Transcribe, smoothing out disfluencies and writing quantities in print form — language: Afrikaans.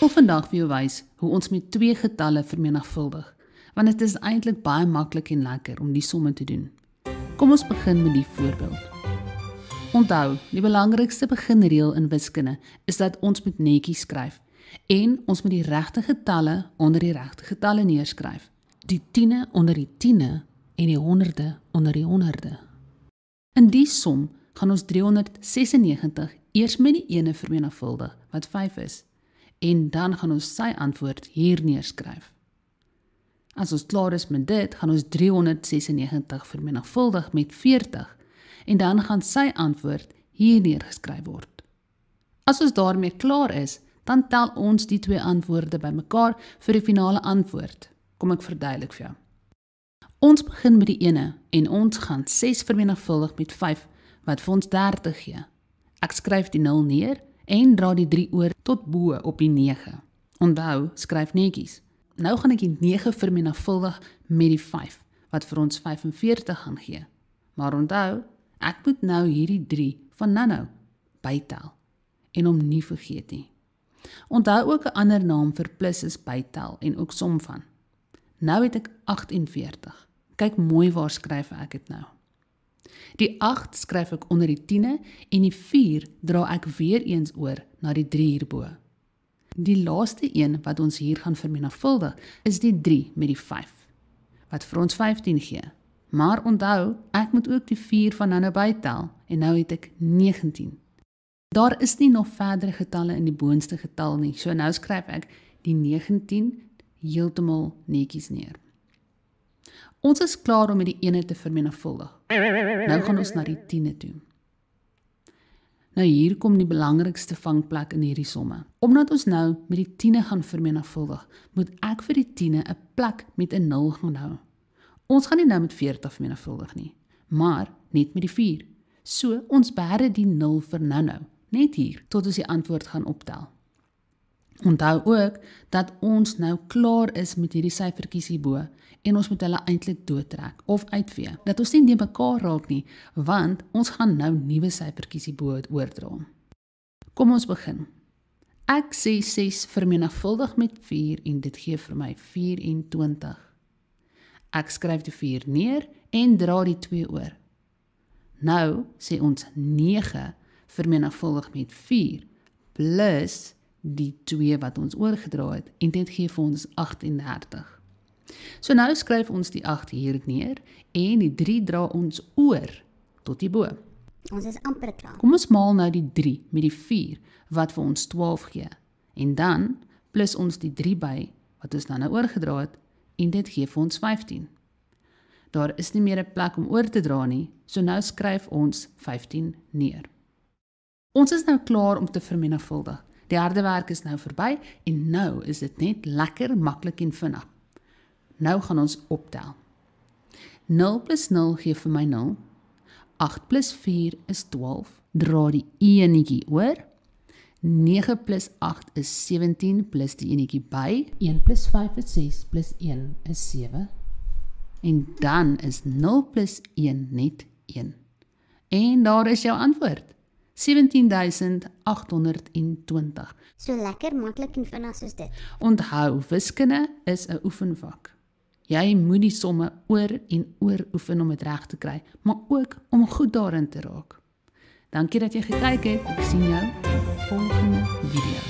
wil vandag vir jou wys hoe ons met 2 getalle vermenigvuldig, want dit is eintlik baie maklik en lekker om die somme te doen. Kom ons begin met die voorbeeld. Onthou, die belangrikste beginreël in wiskunde is dat ons moet netjies skryf en ons moet die regte getalle onder die regte getalle neerskryf. Die tiene onder die tiene en die honderde onder die honderde. In die som gaan ons 396 eers met die ene vermenigvuldig, wat 5 is, en dan gaan ons sy antwoord hier neerskryf. As ons klaar is met dit, gaan ons 396 vermenigvuldig met 40, en dan gaan sy antwoord hier neergeskryf word. As ons daarmee klaar is, dan tel ons die 2 antwoorde bymekaar vir die finale antwoord. Kom ek verduidelik vir jou. Ons begin met die ene, en ons gaan 6 vermenigvuldig met 5, wat vir ons 30 gee. Ek skryf die 0 neer, en dra die 3 oor tot bo op die 9. Onthou, skryf netjies. Nou gaan ek die 9 vermenigvuldig met die 5, wat vir ons 45 gaan gee. Maar onthou, ek moet nou hierdie 3 van nou bytel, en hom nie vergeet nie. Onthou ook 'n ander naam vir plus is bytel en ook som van. Nou het ek 48. Kyk mooi waar skryf ek dit nou. Die 8 skryf ek onder die tiene en die 4 dra ek weer eens oor na die 3 hierbo. Die laaste een wat ons hier gaan vermenigvuldig is die 3 met die 5, wat vir ons 15 gee. Maar onthou, ek moet ook die 4 van nou bytel en nou het ek 19. Daar is nie nog verdere getalle in die boonste getal nie, so nou skryf ek die 19 heeltemal netjies neer. Ons is klaar om met die ene te vermenigvuldig. Nou gaan ons na die tiene toe. Nou hier kom die belangrikste vangplek in hierdie somme. Omdat ons nou met die tiene gaan vermenigvuldig, moet ek vir die tiene 'n plek met 'n 0 gaan hou. Ons gaan nie nou met 40 vermenigvuldig nie, maar net met die 4. So ons beheer die 0 vir nou, net hier, tot ons die antwoord gaan optel. Onthou ook dat ons nou klaar is met hierdie syfertjies hierbo en ons moet hulle eintlik doodtrek of uitvee. Dat ons nie neer mekaar raak nie, want ons gaan nou nuwe syfertjies hierbo oordra. Kom ons begin. Ek sê 6 vermenigvuldig met 4 en dit gee vir my 24. Ek skryf die 4 neer en dra die 2 oor. Nou sê ons 9 vermenigvuldig met 4 plus die 2 wat ons oorgedra het en dit gee vir ons 38. So nou skryf ons die 8 hier neer en die 3 dra ons oor tot hierbo. Ons is amper klaar. Kom ons maal nou die 3 met die 4 wat vir ons 12 gee en dan plus ons die 3 by wat ons nou oorgedra het en dit gee vir ons 15. Daar is nie meer 'n plek om oor te dra nie, so nou skryf ons 15 neer. Ons is nou klaar om te vermenigvuldig. Die harde werk is nou verby en nou is dit net lekker, maklik en vinnig. Nou gaan ons optel. 0 plus 0 gee vir my 0. 8 plus 4 is 12. Dra die enetjie oor. 9 plus 8 is 17 plus die enetjie by. 1 plus 5 is 6 plus 1 is 7. En dan is 0 plus 1 net 1. En daar is jou antwoord. 17.820. So lekker, maklik en vinnig soos dit. Onthou, wiskunde is 'n oefenvak. Jy moet die somme oor en oor oefen om dit reg te kry, maar ook om goed daarin te raak. Dankie dat jy gekyk het. Ek sien jou in die volgende video.